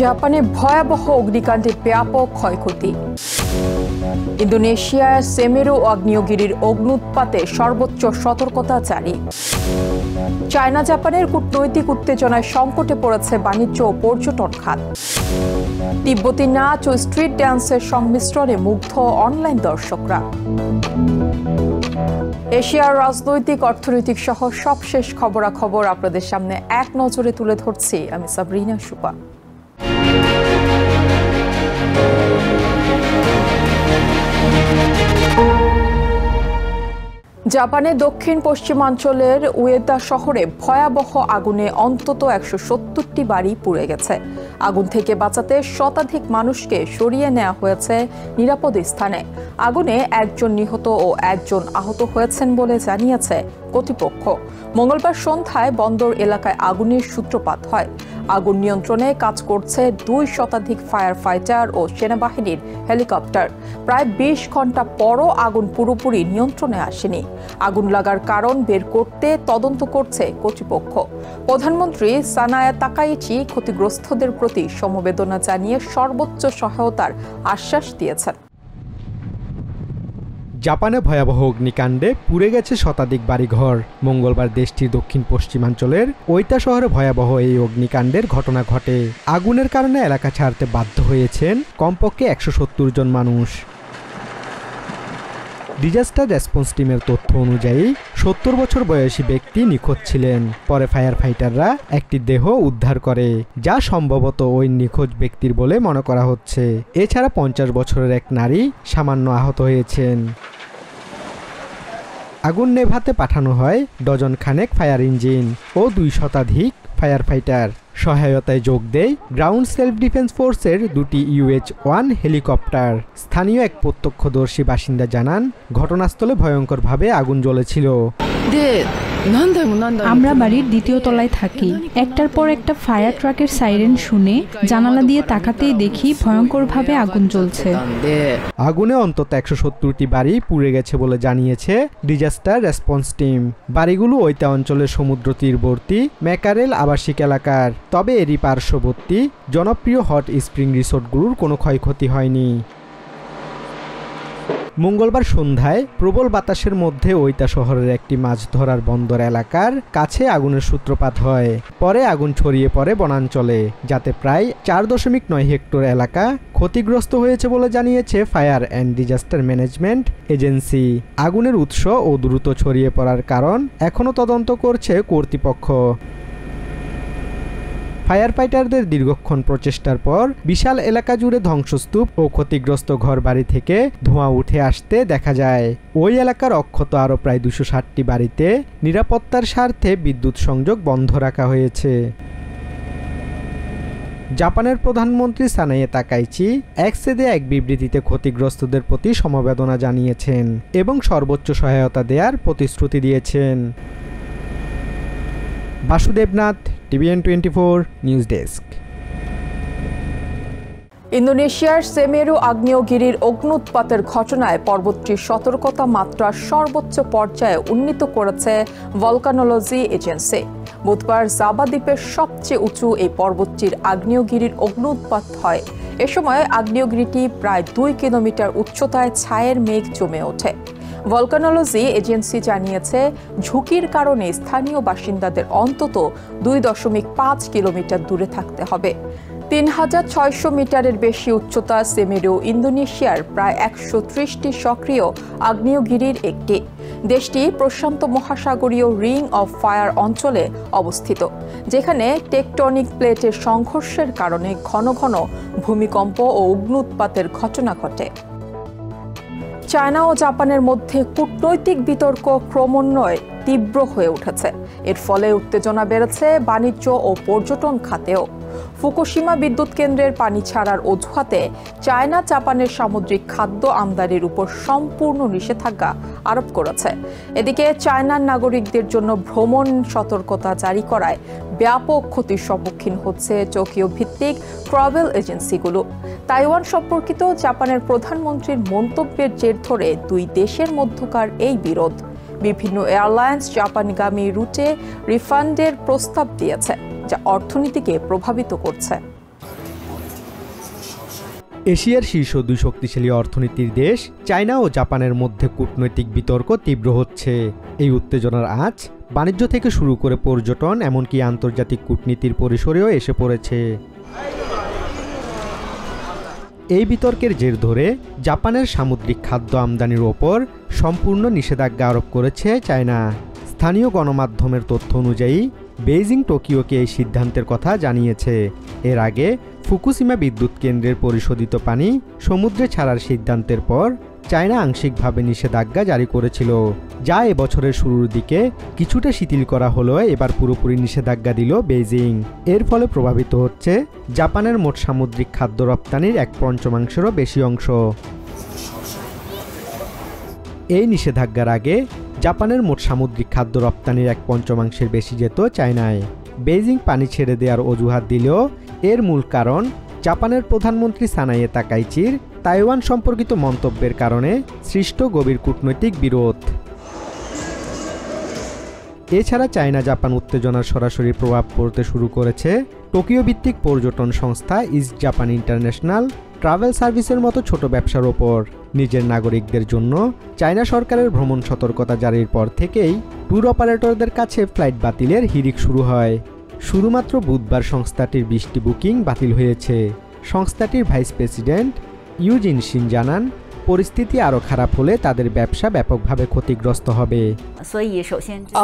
জাপানে ভয়াবহ অগ্নিকাণ্ডে ব্যাপক ক্ষয়ক্ষতি। ইন্দোনেশিয়ার সেমেরু আগ্নেয়গিরির অগ্ন্যুৎপাতে সর্বোচ্চ সতর্কতা জারি। চায়না জাপানের কূটনৈতিক উত্তেজনায় সংকটে পড়েছে বাণিজ্য ও পর্যটন খাত। তিব্বতী নাচ ও স্ট্রিট ড্যান্সের সংমিশ্রণে মুগ্ধ অনলাইন দর্শকরা। এশিয়ার রাজনৈতিক, অর্থনৈতিক সহ সবশেষ খবরাখবর আপনাদের সামনে এক নজরে তুলে ধরছি আমি সাবরিনা সুপা। জাপানের দক্ষিণ পশ্চিমাঞ্চলের উয়েদা শহরে ভয়াবহ আগুনে অন্তত ১৭০টি বাড়ি পুড়ে গেছে। আগুন থেকে বাঁচাতে শতাধিক মানুষকে সরিয়ে নেওয়া হয়েছে নিরাপদ স্থানে। আগুনে একজন নিহত ও একজন আহত হয়েছেন বলে জানিয়েছে কর্তৃপক্ষ। মঙ্গলবার সন্ধ্যায় বন্দর এলাকায় আগুনের সূত্রপাত হয়। আগুন নিয়ন্ত্রণে কাজ করছে ২ শতাধিক ফায়ার ফাইটার ও সেনাবাহিনীর হেলিকপ্টার। প্রায় ২০ ঘন্টা পরও আগুন পুরোপুরি নিয়ন্ত্রণে আসেনি। আগুন লাগার কারণ বের করতে তদন্ত করছে কর্তৃপক্ষ। প্রধানমন্ত্রী সানায়া তাকাইচি ক্ষতিগ্রস্তদের প্রতি সমবেদনা জানিয়ে সর্বোচ্চ সহায়তার আশ্বাস দিয়েছেন। জাপানে ভয়াবহ অগ্নিকাণ্ডে পুড়ে গেছে শতাধিক বাড়িঘর। মঙ্গলবার দেশটির দক্ষিণ পশ্চিমাঞ্চলের ওইতা শহরে ভয়াবহ এই অগ্নিকাণ্ডের ঘটনা ঘটে। আগুনের কারণে এলাকা ছাড়তে বাধ্য হয়েছেন কমপক্ষে ১৭০ জন মানুষ। ডিজাস্টার রেসপন্স টিমের তথ্য অনুযায়ী ৭০ বছর বয়সী ব্যক্তি নিখোঁজ ছিলেন। পরে ফায়ার ফাইটাররা একটি দেহ উদ্ধার করে, যা সম্ভবত ওই নিখোঁজ ব্যক্তির বলে মনে করা হচ্ছে। এছাড়া ৫০ বছরের এক নারী সামান্য আহত হয়েছেন। আগুন নেভাতে পাঠানো হয় ডজন খানেক ফায়ার ইঞ্জিন ও ২ শতাধিক ফায়ার ফাইটার। সহায়তায় যোগ দেয় গ্রাউন্ড সেলফ ডিফেন্স ফোর্সের ২টি UH-1 হেলিকপ্টার। স্থানীয় এক প্রত্যক্ষদর্শী বাসিন্দা জানান, ঘটনাস্থলে ভয়ঙ্করভাবে আগুন জ্বলেছিল। আমরা বাড়ির ২য় তলায় থাকি। একটার পর একটা ফায়ার ট্রাকের সাইরেন শুনে জানালা দিয়ে তাকাতেই দেখি ভয়ঙ্করভাবে আগুন জ্বলছে। আগুনে অন্তত ১৭০টি বাড়ি পুড়ে গেছে বলে জানিয়েছে ডিজাস্টার রেসপন্স টিম। বাড়িগুলো ওইতা অঞ্চলের সমুদ্র তীরবর্তী ম্যাকারেল আবাসিক এলাকার। তবে এরই পার্শ্ববর্তী জনপ্রিয় হট স্প্রিং রিসোর্টগুলোর কোনো ক্ষয়ক্ষতি হয়নি। মঙ্গলবার সন্ধ্যায় প্রবল বাতাসের মধ্যে ওইতা শহরের একটি মাছ ধরার বন্দর এলাকার কাছে আগুনের সূত্রপাত হয়। পরে আগুন ছড়িয়ে পড়ে বনাঞ্চলে, যাতে প্রায় ৪.৯ হেক্টর এলাকা ক্ষতিগ্রস্ত হয়েছে বলে জানিয়েছে fire and disaster management agency. আগুনের উৎস ও দ্রুত ছড়িয়ে পড়ার কারণ এখনও তদন্ত করছে কর্তৃপক্ষ। ফায়ার ফাইটারদের দীর্ঘক্ষণ প্রচেষ্টার পর বিশাল এলাকা জুড়ে ধ্বংসস্তূপ ও ক্ষতিগ্রস্ত ঘরবাড়ি থেকে ধোঁয়া উঠে আসতে দেখা যায়। ওই এলাকার অক্ষত আরও প্রায় ২৬০টি বাড়িতে নিরাপত্তার স্বার্থে বিদ্যুৎ সংযোগ বন্ধ রাখা হয়েছে। জাপানের প্রধানমন্ত্রী সানায়া তাকাইচি এক্সে দেয়া এক বিবৃতিতে ক্ষতিগ্রস্তদের প্রতি সমবেদনা জানিয়েছেন এবং সর্বোচ্চ সহায়তা দেওয়ার প্রতিশ্রুতি দিয়েছেন। Basudebnath, TVN24 news desk. ইন্দোনেশিয়ার সেমেরু আগ্নেয়গিরির অগ্ন্যুৎপাতের ঘটনায় পর্বতটির সতর্কতা মাত্রা সর্বোচ্চ পর্যায়ে উন্নীত করেছে ভলকানোলজি এজেন্সি। বুধবার জাভা দ্বীপের সবচেয়ে উঁচু এই পর্বতটির আগ্নেয়গিরির অগ্ন্যুৎপাত হয়। এ সময় আগ্নেয়গিরিটি প্রায় ২ কিলোমিটার উচ্চতায় ছায়ের মেঘ জমে ওঠে। ভলকানোলজি এজেন্সি জানিয়েছে, ঝুঁকির কারণে স্থানীয় বাসিন্দাদের অন্তত ২.৫ কিলোমিটার দূরে থাকতে হবে। ৩৬০০ মিটারের বেশি উচ্চতা সেমেরু ইন্দোনেশিয়ার প্রায় ১৩০টি সক্রিয় আগ্নেয়গিরির একটি। দেশটি প্রশান্ত মহাসাগরীয় রিং অফ ফায়ার অঞ্চলে অবস্থিত, যেখানে টেকটনিক প্লেটের সংঘর্ষের কারণে ঘন ঘন ভূমিকম্প ও অগ্ন্যুৎপাতের ঘটনা ঘটে। চায়না ও জাপানের মধ্যে কূটনৈতিক বিতর্ক ক্রমান্বয়ে তীব্র হয়ে উঠেছে। এর ফলে উত্তেজনা বেড়েছে বাণিজ্য ও পর্যটন খাতেও। ফুকুশিমা বিদ্যুৎ কেন্দ্রের পানি ছাড়ার অজুহাতে চায়না জাপানের সামুদ্রিক খাদ্য আমদানির উপর সম্পূর্ণ নিষেধাজ্ঞা আরোপ করেছে। এদিকে চায়নার নাগরিকদের জন্য ভ্রমণ সতর্কতা জারি করায় ব্যাপক ক্ষতির সম্মুখীন হচ্ছে টোকিও ভিত্তিক ট্রাভেল এজেন্সিগুলো। তাইওয়ান সম্পর্কিত জাপানের প্রধানমন্ত্রীর মন্তব্যের জের ধরে দুই দেশের মধ্যকার এই বিরোধ। বিভিন্ন এয়ারলাইন্স জাপানগামী রুটে রিফান্ডের প্রস্তাব দিয়েছে, যা অর্থনীতিকে প্রভাবিত করছে। এশিয়ার শীর্ষ দুই শক্তিশালী অর্থনীতির দেশ চায়না ও জাপানের মধ্যে কূটনৈতিক বিতর্ক তীব্র হচ্ছে। এই উত্তেজনার আঁচ বাণিজ্য থেকে শুরু করে পর্যটন এমনকি আন্তর্জাতিক কূটনীতির পরিসরেও এসে পড়েছে। এই বিতর্কের জের ধরে জাপানের সামুদ্রিক খাদ্য আমদানির ওপর সম্পূর্ণ নিষেধাজ্ঞা আরোপ করেছে চায়না। স্থানীয় গণমাধ্যমের তথ্য অনুযায়ী বেইজিং টোকিওকে এই সিদ্ধান্তের কথা জানিয়েছে। এর আগে ফুকুশিমা বিদ্যুৎ কেন্দ্রের পরিশোধিত পানি সমুদ্রে ছাড়ার সিদ্ধান্তের পর চায়না আংশিকভাবে নিষেধাজ্ঞা জারি করেছিল, যা এবছরের শুরুর দিকে কিছুটা শিথিল করা হলেও এবার পুরোপুরি নিষেধাজ্ঞা দিল বেইজিং। এর ফলে প্রভাবিত হচ্ছে জাপানের মোট সামুদ্রিক খাদ্য রপ্তানির 1/5-এরও বেশি অংশ। এই নিষেধাজ্ঞার আগে জাপানের মোট সামুদ্রিক খাদ্য রপ্তানির 1/5-এর বেশি যেত চায়নায়। বেইজিং পানি ছেড়ে দেওয়ার অজুহাত দিলেও এর মূল কারণ জাপানের প্রধানমন্ত্রী সানায়ে তাকাইচির তাইওয়ান সম্পর্কিত মন্তব্যের কারণে সৃষ্ট গভীর কূটনৈতিক বিরোধ। এছাড়া চায়না জাপান উত্তেজনার সরাসরি প্রভাব পড়তে শুরু করেছে টোকিও ভিত্তিক পর্যটন সংস্থা ইস্ট জাপান ইন্টারন্যাশনাল ট্রাভেল সার্ভিসের মতো ছোট ব্যবসার ওপর। নিজের নাগরিকদের জন্য চায়না সরকারের ভ্রমণ সতর্কতা জারির পর থেকেই ট্যুর অপারেটরদের কাছে ফ্লাইট বাতিলের হিড়িক শুরু হয়। শুধুমাত্র বুধবার সংস্থাটির 20টি বুকিং বাতিল হয়েছে। সংস্থাটির ভাইস প্রেসিডেন্ট ইউজিন শিন জানান, পরিস্থিতি আরও খারাপ হলে তাদের ব্যবসা ব্যাপকভাবে ক্ষতিগ্রস্ত হবে।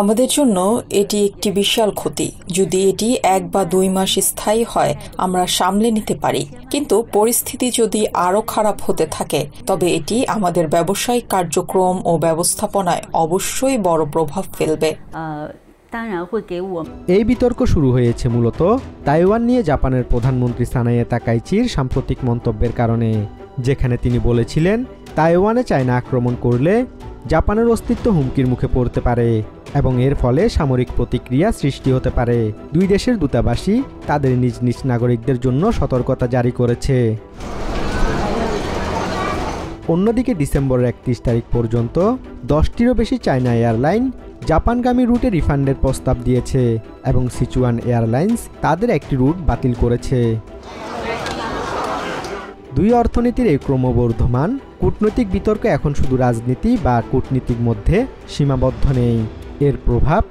আমাদের জন্য এটি একটি বিশাল ক্ষতি। যদি এটি 1 বা 2 মাস স্থায়ী হয় আমরা সামলে নিতে পারি, কিন্তু পরিস্থিতি যদি আরও খারাপ হতে থাকে তবে এটি আমাদের ব্যবসায়িক কার্যক্রম ও ব্যবস্থাপনায় অবশ্যই বড় প্রভাব ফেলবে। এই বিতর্ক শুরু হয়েছে মূলত তাইওয়ান নিয়ে জাপানের প্রধানমন্ত্রী সানায়ে তাকাইচির সাম্প্রতিক মন্তব্যের কারণে, যেখানে তিনি বলেছিলেন তাইওয়ানে চায়না আক্রমণ করলে জাপানের অস্তিত্ব হুমকির মুখে পড়তে পারে এবং এর ফলে সামরিক প্রতিক্রিয়া সৃষ্টি হতে পারে। দুই দেশের দূতাবাসই তাদের নিজ নিজ নাগরিকদের জন্য সতর্কতা জারি করেছে। অন্যদিকে ডিসেম্বরের 31 তারিখ পর্যন্ত 10টিরও বেশি চায়না এয়ারলাইন জাপানগামী রুটে রিফান্ডের প্রস্তাব দিয়েছে এবং সিচুয়ান এয়ারলাইন্স তাদের একটি রুট বাতিল করেছে। দুই অর্থনীতির এই ক্রমবর্ধমান কূটনৈতিক বিতর্ক এখন শুধু রাজনীতি বা কূটনীতির মধ্যে সীমাবদ্ধ নেই। এর প্রভাব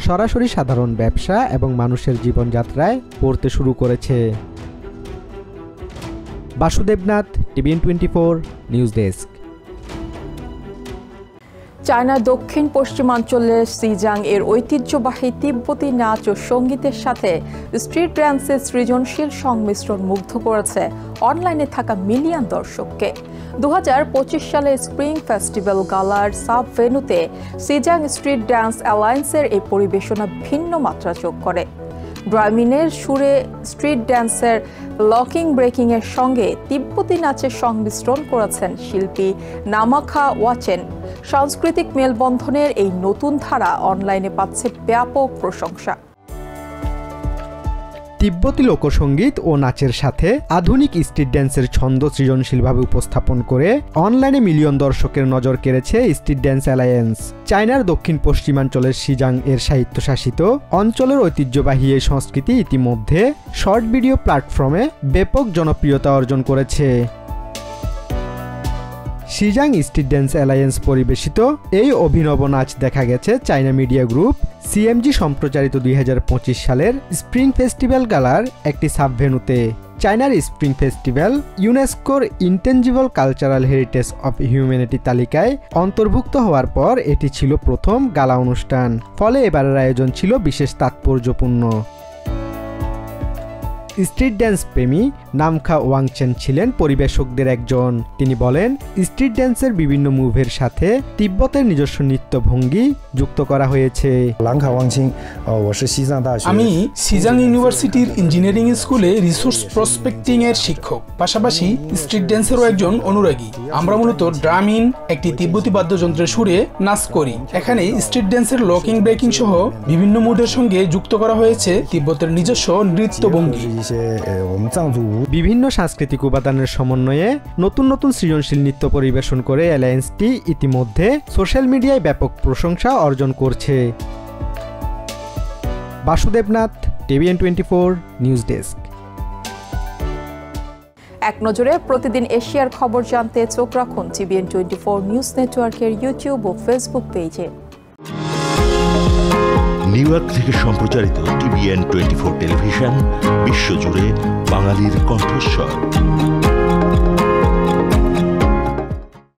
সরাসরি সাধারণ ব্যবসা এবং মানুষের জীবনযাত্রায় পড়তে শুরু করেছে। Basudebnath, TVN 24 news desk. চায়নার দক্ষিণ পশ্চিমাঞ্চলের সিজাং এর ঐতিহ্যবাহী তিব্বতী নাচ ও সঙ্গীতের সাথে স্ট্রিট ড্যান্সের সৃজনশীল সংমিশ্রণ মুগ্ধ করেছে অনলাইনে থাকা মিলিয়ন দর্শককে। 2025 সালে স্প্রিং ফেস্টিভ্যাল গালার সাব ভেন্যুতে সিজাং স্ট্রিট ড্যান্স অ্যালায়েন্সের এই পরিবেশনা ভিন্ন মাত্রা যোগ করে। ড্রামিনের সুরে স্ট্রিট ড্যান্সের লকিং ব্রেকিং এর সঙ্গে তিব্বতী নাচের সংমিশ্রণ করেছেন শিল্পী নামাখা ওয়াচেন। সাংস্কৃতিক মেলবন্ধনের এই নতুন ধারা অনলাইনে পাচ্ছে ব্যাপক প্রশংসা। তিব্বতী লোকসঙ্গীত ও নাচের সাথে আধুনিক স্ট্রিট ড্যান্সের ছন্দ সৃজনশীলভাবে উপস্থাপন করে অনলাইনে মিলিয়ন দর্শকের নজর কেড়েছে স্ট্রিট ড্যান্স অ্যালায়েন্স। চায়নার দক্ষিণ পশ্চিমাঞ্চলের সিজাং এর স্বায়ত্তশাসিত অঞ্চলের ঐতিহ্যবাহী এই সংস্কৃতি ইতিমধ্যে শর্ট ভিডিও প্ল্যাটফর্মে ব্যাপক জনপ্রিয়তা অর্জন করেছে। সিজাং স্ট্রিট ড্যান্স অ্যালায়েন্স পরিবেশিত এই অভিনব নাচ দেখা গেছে চায়না মিডিয়া গ্রুপ CMG সম্প্রচারিত 2025 সালের স্প্রিং ফেস্টিভ্যাল গালার একটি সাবভেন্যুতে। চায়নার স্প্রিং ফেস্টিভ্যাল ইউনেস্কোর intangible cultural heritage of humanity তালিকায় অন্তর্ভুক্ত হওয়ার পর এটি ছিল প্রথম গালা অনুষ্ঠান, ফলে এবারের আয়োজন ছিল বিশেষ তাৎপর্যপূর্ণ। স্ট্রিট ড্যান্স প্রেমী নামখা ওয়াংচেন ছিলেন পরিবেশকদের একজন। তিনি বলেন, স্ট্রিট ড্যান্সের বিভিন্ন মুভের সাথে তিব্বতের নিজস্ব নৃত্য ভঙ্গি যুক্ত করা হয়েছে। আমি সিজাং ইউনিভার্সিটির ইঞ্জিনিয়ারিং স্কুলে রিসোর্স প্রসপেক্টিং এর শিক্ষক, পাশাপাশি স্ট্রিট ড্যান্সেরও একজন অনুরাগী। আমরা মূলত ড্রামিন, একটি তিব্বতী বাদ্যযন্ত্রের সুরে নাচ করি। এখানে স্ট্রিট ড্যান্সের লকিং ব্রেকিং সহ বিভিন্ন মুডের সঙ্গে যুক্ত করা হয়েছে তিব্বতের নিজস্ব নৃত্য ভঙ্গি। বিভিন্ন সাংস্কৃতিক উপাদানের সমন্বয়ে নতুন নতুন সৃজনশীল নৃত্য পরিবেশন করে অ্যালায়েন্সটি ইতিমধ্যে সোশ্যাল মিডিয়ায় ব্যাপক প্রশংসা অর্জন করছে। Basudebnath, TVN 24 news desk. এক নজরে প্রতিদিন এশিয়ার খবর জানতে চোখ রাখুন TVN 24 নিউজ নেটওয়ার্কের ইউটিউব ও ফেসবুক পেজে। নিউ ইয়র্ক থেকে সম্প্রচারিত TVN 24 টেলিভিশন বিশ্বজুড়ে বাঙালির কণ্ঠস্বর।